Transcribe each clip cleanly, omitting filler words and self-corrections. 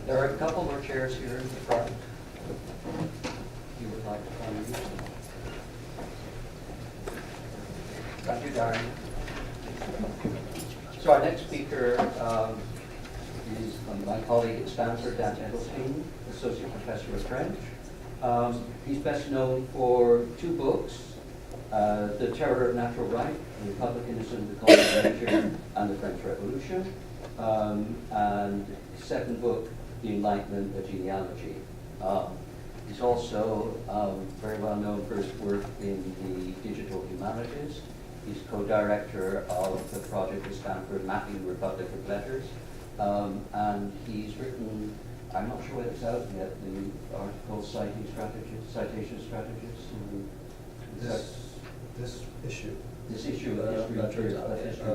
There are a couple more chairs here in the front. You would like to come and use them. Thank you, Darren. So our next speaker is my colleague at Stanford, Edelstein, Associate Professor of French. He's best known for two books, The Terror of Natural Right, Republicanism, the Cult of Nature, and the French Revolution, and his second book, The Enlightenment, A Genealogy. He's also very well known for his work in the digital humanities. He's co-director of the project at Stanford, Mapping the Republic of Letters, and he's written, I'm not sure whether it's out yet, the article Citation Strategies. This issue. This issue of History of Theory. History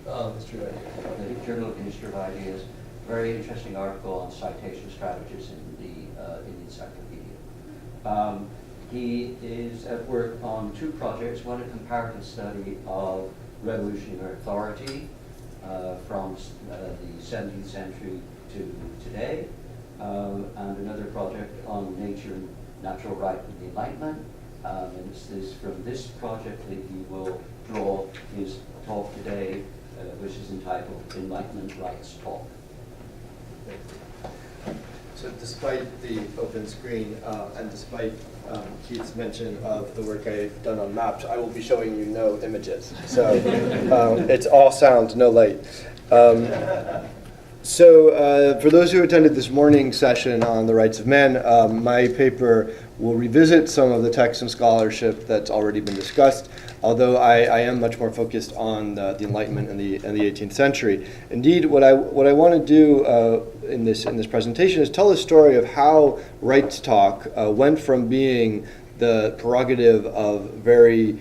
of Ideas. The Journal of the History of Ideas. Very interesting article on citation strategies in the encyclopedia. He is at work on two projects, one a comparative study of revolutionary authority from the 17th century to today, and another project on nature and natural right and the Enlightenment. And it's from this project that he will draw his talk today, which is entitled Enlightenment Rights Talk. So despite the open screen and despite Keith's mention of the work I've done on maps, I will be showing you no images. So it's all sound, no light. So for those who attended this morning's session on the rights of man, my paper will revisit some of the text and scholarship that's already been discussed, although I am much more focused on the Enlightenment and the 18th century. Indeed, what I want to do in this presentation is tell the story of how rights talk went from being the prerogative of very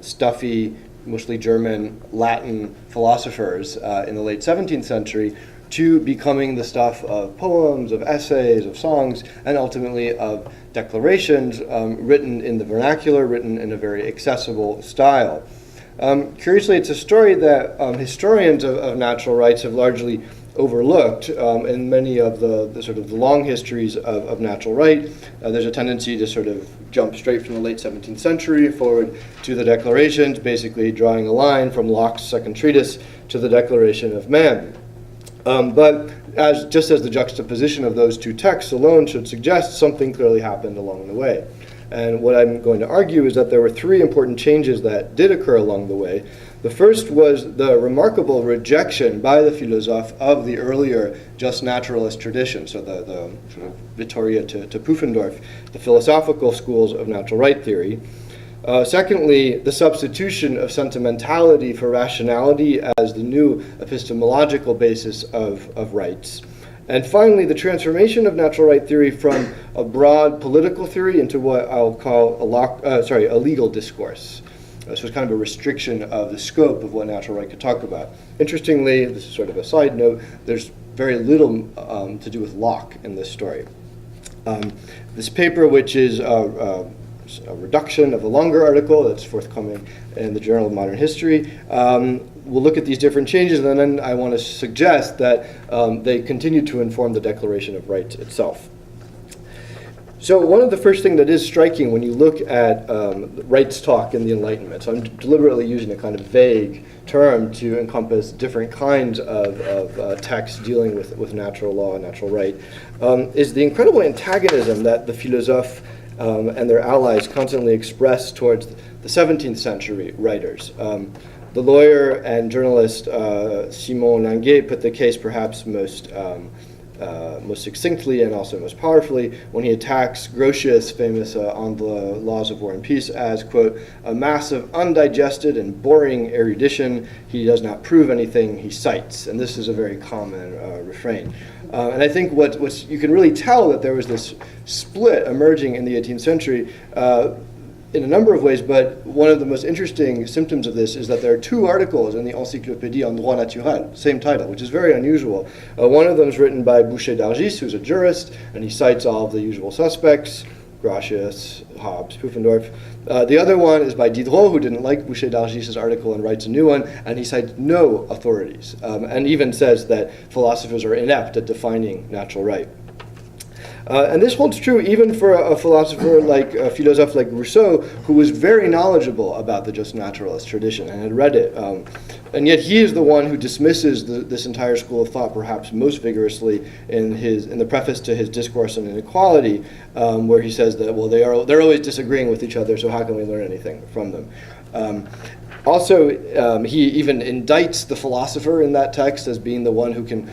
stuffy, mostly German, Latin philosophers in the late 17th century to becoming the stuff of poems, of essays, of songs, and ultimately of declarations written in the vernacular, written in a very accessible style. Curiously, it's a story that historians of natural rights have largely overlooked in many of the sort of the long histories of natural right. There's a tendency to sort of jump straight from the late 17th century forward to the declarations, basically drawing a line from Locke's second treatise to the Declaration of Man. But just as the juxtaposition of those two texts alone should suggest, something clearly happened along the way. And what I'm going to argue is that there were three important changes that did occur along the way. The first was the remarkable rejection by the philosophe of the earlier just naturalist tradition, so the sort of Vittoria to Pufendorf, the philosophical schools of natural right theory. Secondly, the substitution of sentimentality for rationality as the new epistemological basis of rights. And finally, the transformation of natural right theory from a broad political theory into what I'll call a legal discourse. So it's kind of a restriction of the scope of what natural right could talk about. Interestingly, this is sort of a side note, there's very little to do with Locke in this story. This paper, which is a reduction of a longer article that's forthcoming in the Journal of Modern History. We'll look at these different changes, and then I want to suggest that they continue to inform the Declaration of Rights itself. So one of the first things that is striking when you look at rights talk in the Enlightenment, so I'm deliberately using a kind of vague term to encompass different kinds of texts dealing with natural law and natural right, is the incredible antagonism that the philosophes and their allies constantly express towards the 17th century writers. The lawyer and journalist Simon Languet put the case perhaps most succinctly and also most powerfully when he attacks Grotius' famous On the Laws of War and Peace as, quote, a mass of undigested and boring erudition. He does not prove anything, he cites. And this is a very common refrain. And I think what you can really tell that there was this split emerging in the 18th century in a number of ways, but one of the most interesting symptoms of this is that there are two articles in the Encyclopédie en droit naturel, same title, which is very unusual. One of them is written by Boucher d'Argis, who's a jurist, and he cites all of the usual suspects, Grotius, Hobbes, Pufendorf. The other one is by Diderot, who didn't like Boucher d'Argis's article and writes a new one, and he cites no authorities, and even says that philosophers are inept at defining natural right. And this holds true even for a philosopher like a philosophe like Rousseau, who was very knowledgeable about the just naturalist tradition and had read it. And yet he is the one who dismisses this entire school of thought perhaps most vigorously in the preface to his Discourse on Inequality, where he says that, well, they're always disagreeing with each other, so how can we learn anything from them? Also, he even indicts the philosopher in that text as being the one who can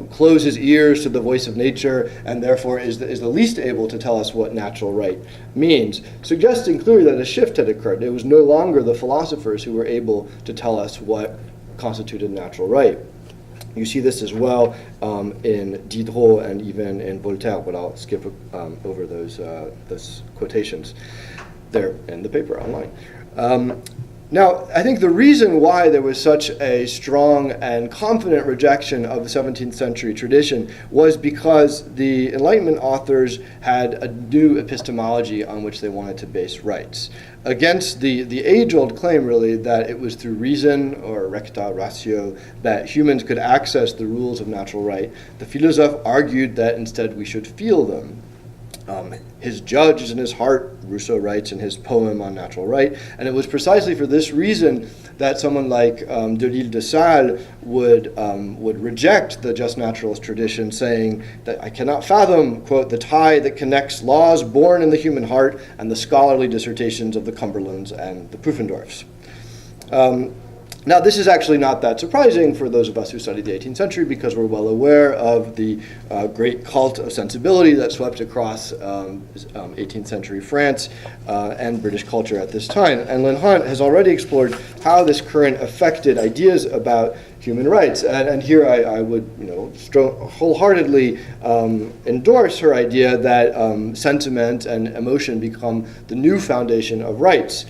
close his ears to the voice of nature and therefore is the least able to tell us what natural right means, suggesting clearly that a shift had occurred. It was no longer the philosophers who were able to tell us what constituted natural right. You see this as well in Diderot and even in Voltaire, but I'll skip over those quotations there in the paper online. Now, I think the reason why there was such a strong and confident rejection of the 17th century tradition was because the Enlightenment authors had a new epistemology on which they wanted to base rights. Against the age-old claim, really, that it was through reason, or recta ratio, that humans could access the rules of natural right, the philosophe argued that instead we should feel them. His judge is in his heart, Rousseau writes in his poem on natural right, and it was precisely for this reason that someone like de L'Isle de Sales would reject the just naturalist tradition, saying that I cannot fathom, quote, the tie that connects laws born in the human heart and the scholarly dissertations of the Cumberlands and the Pufendorfs. Now, this is actually not that surprising for those of us who studied the 18th century because we're well aware of the great cult of sensibility that swept across 18th century France and British culture at this time. And Lynn Hunt has already explored how this current affected ideas about human rights. And here I would wholeheartedly endorse her idea that sentiment and emotion become the new foundation of rights.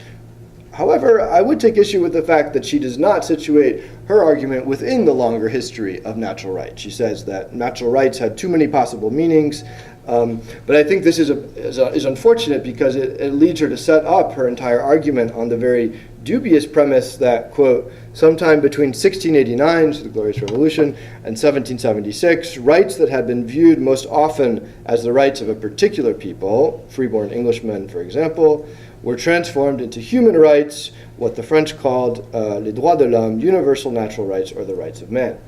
However, I would take issue with the fact that she does not situate her argument within the longer history of natural rights. She says that natural rights had too many possible meanings, but I think this is unfortunate because it leads her to set up her entire argument on the very dubious premise that, quote, sometime between 1689, so the Glorious Revolution, and 1776, rights that had been viewed most often as the rights of a particular people, freeborn Englishmen, for example, were transformed into human rights, what the French called les droits de l'homme, universal natural rights, or the rights of man.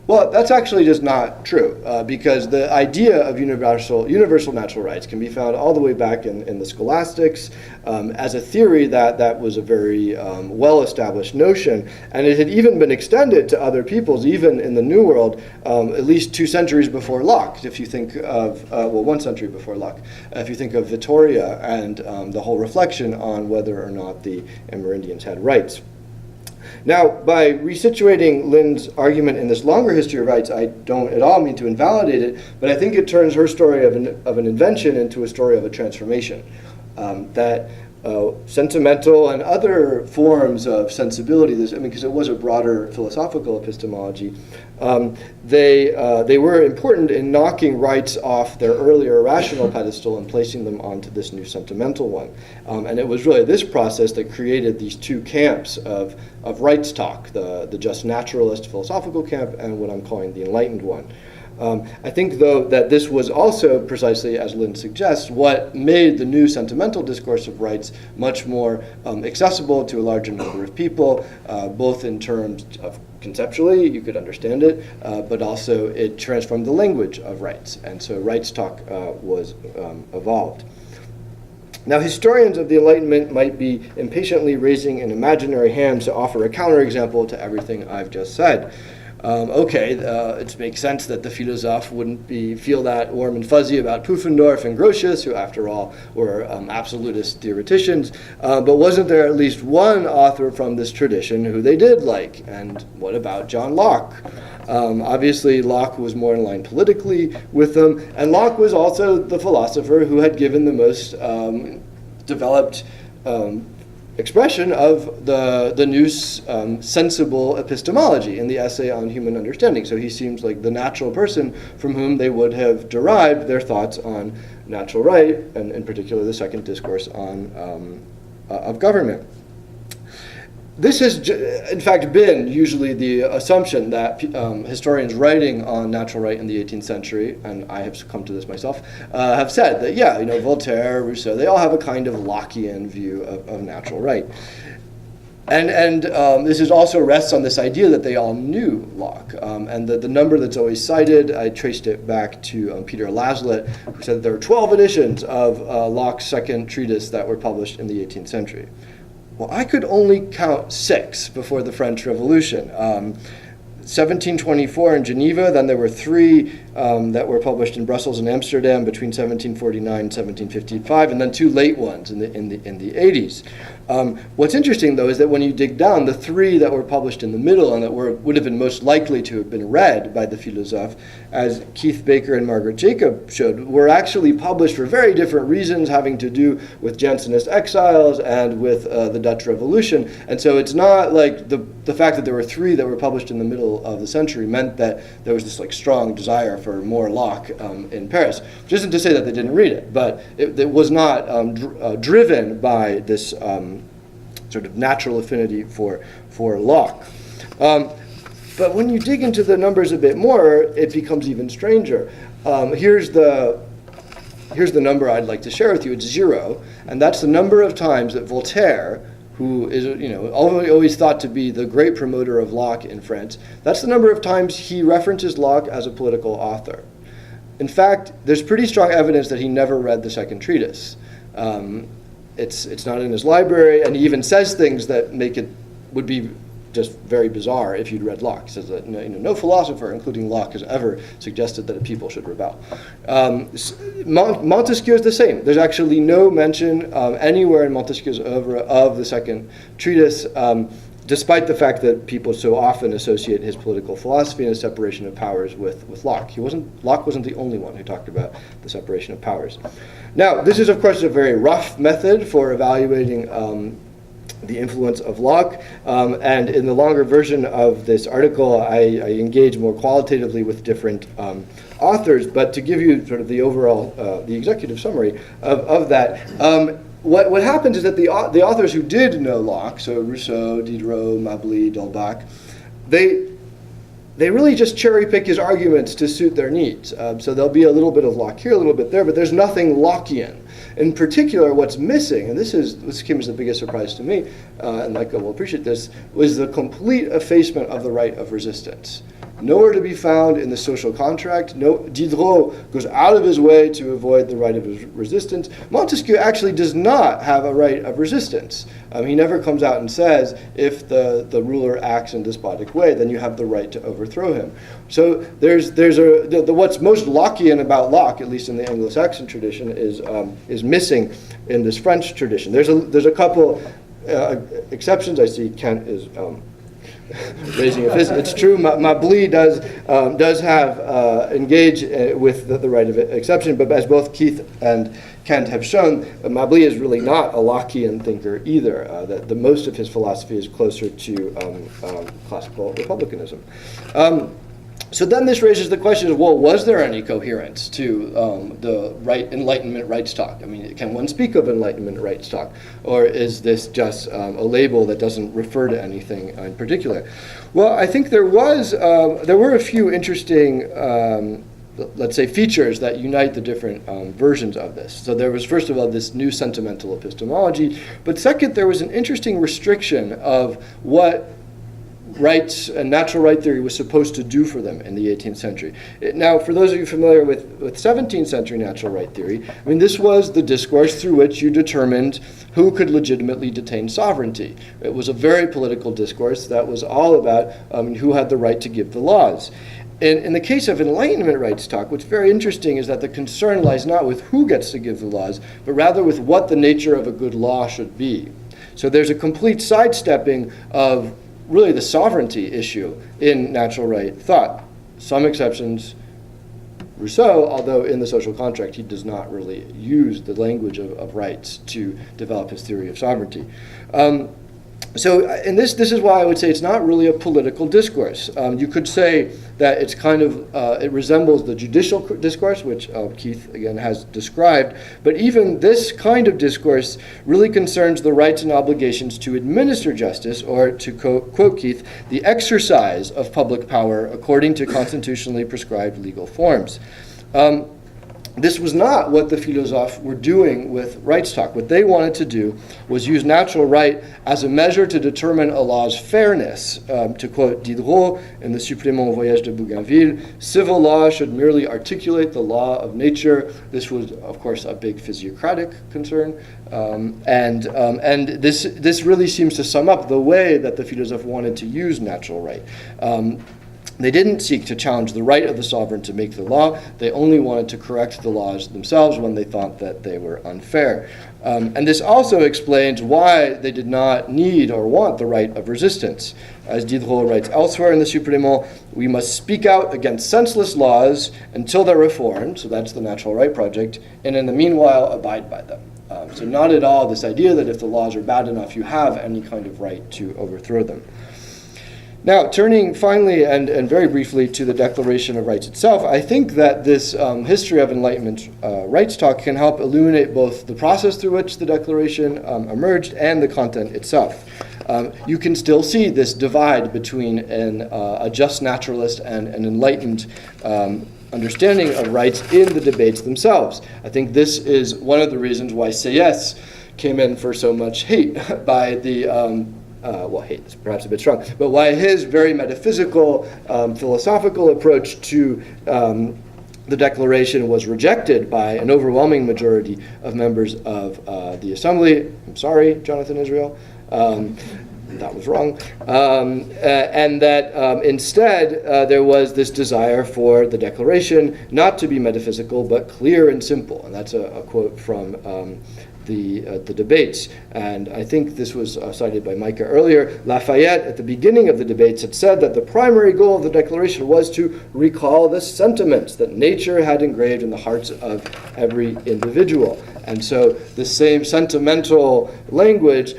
Well, that's actually just not true, because the idea of universal natural rights can be found all the way back in the scholastics as a theory that was a very well-established notion, and it had even been extended to other peoples, even in the New World, at least 2 centuries before Locke, if you think of, 1 century before Locke, if you think of Vittoria and the whole reflection on whether or not the Amerindians had rights. Now, by resituating Lynn's argument in this longer history of rights, I don't at all mean to invalidate it, but I think it turns her story of an invention into a story of a transformation. That sentimental and other forms of sensibility, because it was a broader philosophical epistemology, they were important in knocking rights off their earlier rational pedestal and placing them onto this new sentimental one. And it was really this process that created these two camps of rights talk, the just naturalist philosophical camp and what I'm calling the enlightened one. I think, though, that this was also, precisely as Lynn suggests, what made the new sentimental discourse of rights much more accessible to a larger number of people, both in terms of conceptually, you could understand it, but also it transformed the language of rights. And so rights talk was evolved. Now, historians of the Enlightenment might be impatiently raising an imaginary hand to offer a counterexample to everything I've just said. It makes sense that the philosophe wouldn't feel that warm and fuzzy about Pufendorf and Grotius, who after all were absolutist theoreticians, but wasn't there at least one author from this tradition who they did like? And what about John Locke? Obviously, Locke was more in line politically with them, and Locke was also the philosopher who had given the most developed expression of the new sensible epistemology in the essay on human understanding. So he seems like the natural person from whom they would have derived their thoughts on natural right, and in particular the second discourse on of government. This has, in fact, been usually the assumption that historians writing on natural right in the 18th century, and I have come to this myself, have said that, yeah, Voltaire, Rousseau, they all have a kind of Lockean view of natural right. And this is also rests on this idea that they all knew Locke. And the number that's always cited, I traced it back to Peter Laslett, who said that there are 12 editions of Locke's second treatise that were published in the 18th century. Well, I could only count 6 before the French Revolution. 1724 in Geneva, then there were 3 that were published in Brussels and Amsterdam between 1749 and 1755, and then 2 late ones in the 80s. What's interesting, though, is that when you dig down, the 3 that were published in the middle and that would have been most likely to have been read by the philosophes, as Keith Baker and Margaret Jacob showed, were actually published for very different reasons, having to do with Jansenist exiles and with the Dutch Revolution. And so it's not like the fact that there were 3 that were published in the middle of the century meant that there was this strong desire for more Locke in Paris, which isn't to say that they didn't read it, but it was not driven by this sort of natural affinity for Locke. But when you dig into the numbers a bit more, it becomes even stranger. Here's the number I'd like to share with you. It's 0, and that's the number of times that Voltaire, who is always thought to be the great promoter of Locke in France, that's the number of times he references Locke as a political author. In fact, there's pretty strong evidence that he never read the second treatise. It's not in his library, and he even says things that would be just very bizarre if you'd read Locke. He says that no philosopher, including Locke, has ever suggested that a people should rebel. Montesquieu is the same. There's actually no mention anywhere in Montesquieu's oeuvre of the second treatise, despite the fact that people so often associate his political philosophy and his separation of powers with Locke. Locke wasn't the only one who talked about the separation of powers. Now, this is, of course, a very rough method for evaluating the influence of Locke, and in the longer version of this article, I engage more qualitatively with different authors, but to give you sort of the overall, the executive summary of that, what happens is that the authors who did know Locke, so Rousseau, Diderot, Mably, D'Holbach, they really just cherry pick his arguments to suit their needs. So there'll be a little bit of Locke here, a little bit there, but there's nothing Lockean. In particular, what's missing, and this came as the biggest surprise to me, and Micah will appreciate this, was the complete effacement of the right of resistance. Nowhere to be found in the social contract. Diderot goes out of his way to avoid the right of resistance. Montesquieu actually does not have a right of resistance. He never comes out and says, if the ruler acts in a despotic way, then you have the right to overthrow him. So what's most Lockean about Locke, at least in the Anglo-Saxon tradition, is missing in this French tradition. There's a couple exceptions. I see Kent is raising a fist. It's true. Mably does have engage with the right of exception, but as both Keith and Kent have shown, Mably is really not a Lockean thinker either. That most of his philosophy is closer to classical republicanism. So then this raises the question of, well, was there any coherence to the Enlightenment rights talk? I mean, can one speak of Enlightenment rights talk? Or is this just a label that doesn't refer to anything in particular? Well, I think there were a few interesting, let's say, features that unite the different versions of this. So there was, first of all, this new sentimental epistemology, but second, there was an interesting restriction of what rights and natural right theory was supposed to do for them in the 18th century. Now, for those of you familiar with 17th century natural right theory, I mean, this was the discourse through which you determined who could legitimately detain sovereignty. It was a very political discourse that was all about who had the right to give the laws. In the case of Enlightenment rights talk, what's very interesting is that the concern lies not with who gets to give the laws, but rather with what the nature of a good law should be. So there's a complete sidestepping of really the sovereignty issue in natural right thought. Some exceptions, Rousseau, although in the social contract he does not really use the language of rights to develop his theory of sovereignty. And this is why I would say it's not really a political discourse. You could say that it's kind of, it resembles the judicial discourse, which Keith, again, has described. But even this kind of discourse really concerns the rights and obligations to administer justice, or to quote Keith, the exercise of public power according to constitutionally prescribed legal forms. This was not what the philosophes were doing with rights talk. What they wanted to do was use natural right as a measure to determine a law's fairness. To quote Diderot in the Supplément au Voyage de Bougainville, civil law should merely articulate the law of nature. This was, of course, a big physiocratic concern. And this really seems to sum up the way that the philosophes wanted to use natural right. They didn't seek to challenge the right of the sovereign to make the law. They only wanted to correct the laws themselves when they thought that they were unfair. And this also explains why they did not need or want the right of resistance. As Diderot writes elsewhere in the Supplément, we must speak out against senseless laws until they're reformed, so that's the Natural Right Project, and in the meanwhile abide by them. So not at all this idea that if the laws are bad enough, you have any kind of right to overthrow them. Now, turning finally and very briefly to the Declaration of Rights itself, I think that this history of Enlightenment rights talk can help illuminate both the process through which the Declaration emerged and the content itself. You can still see this divide between a just naturalist and an enlightened understanding of rights in the debates themselves. I think this is one of the reasons why Sieyès came in for so much hate by the hate is perhaps a bit strong, but why his very metaphysical, philosophical approach to the Declaration was rejected by an overwhelming majority of members of the Assembly. I'm sorry, Jonathan Israel. That was wrong. And that instead there was this desire for the Declaration not to be metaphysical, but clear and simple. And that's a quote from the debates. And I think this was cited by Micah earlier. Lafayette, at the beginning of the debates, had said that the primary goal of the Declaration was to recall the sentiments that nature had engraved in the hearts of every individual. And so the same sentimental language,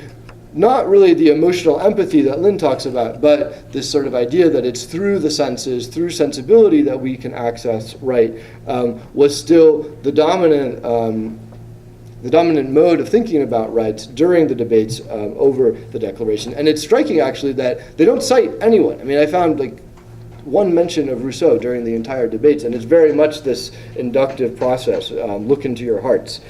not really the emotional empathy that Lynn talks about, but this sort of idea that it's through the senses, through sensibility that we can access right, was still the dominant mode of thinking about rights during the debates over the Declaration. And it's striking, actually, that they don't cite anyone. I mean, I found one mention of Rousseau during the entire debates, and it's very much this inductive process, look into your hearts.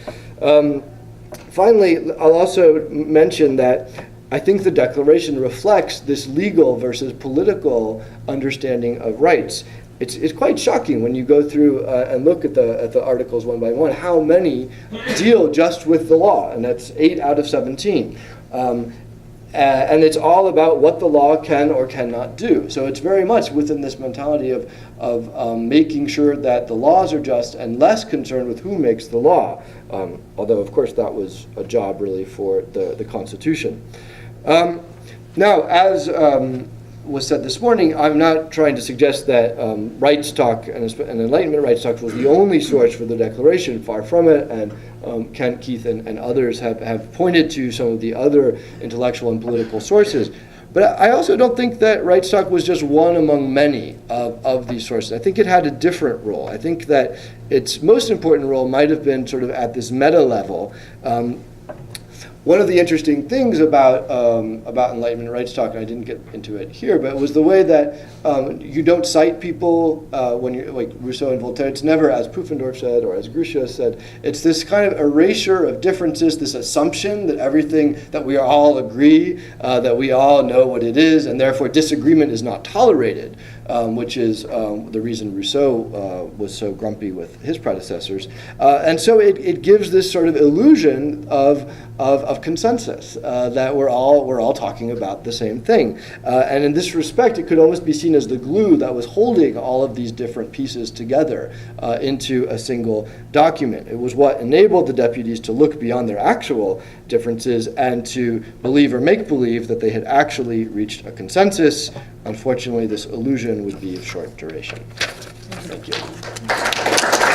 Finally, I'll also mention that I think the Declaration reflects this legal versus political understanding of rights. It's quite shocking when you go through and look at the articles one by one, how many deal just with the law, and that's 8 out of 17. And it's all about what the law can or cannot do. So it's very much within this mentality of making sure that the laws are just and less concerned with who makes the law, although, of course, that was a job really for the Constitution. Now, as was said this morning, I'm not trying to suggest that rights talk and Enlightenment rights talk was the only source for the Declaration. Far from it, and Kent, Keith, and others have pointed to some of the other intellectual and political sources. But I also don't think that rights talk was just one among many of these sources. I think it had a different role. I think that its most important role might have been sort of at this meta level. One of the interesting things about Enlightenment rights talk, and I didn't get into it here, but it was the way that you don't cite people when you're like Rousseau and Voltaire. It's never, as Pufendorf said or as Groucho said, it's this kind of erasure of differences, this assumption that everything, that we all agree, that we all know what it is, and therefore disagreement is not tolerated, which is the reason Rousseau was so grumpy with his predecessors. And so it gives this sort of illusion of of consensus, that we're all talking about the same thing. And in this respect, it could almost be seen as the glue that was holding all of these different pieces together into a single document. It was what enabled the deputies to look beyond their actual differences and to believe or make believe that they had actually reached a consensus. Unfortunately, this illusion would be of short duration. Thank you.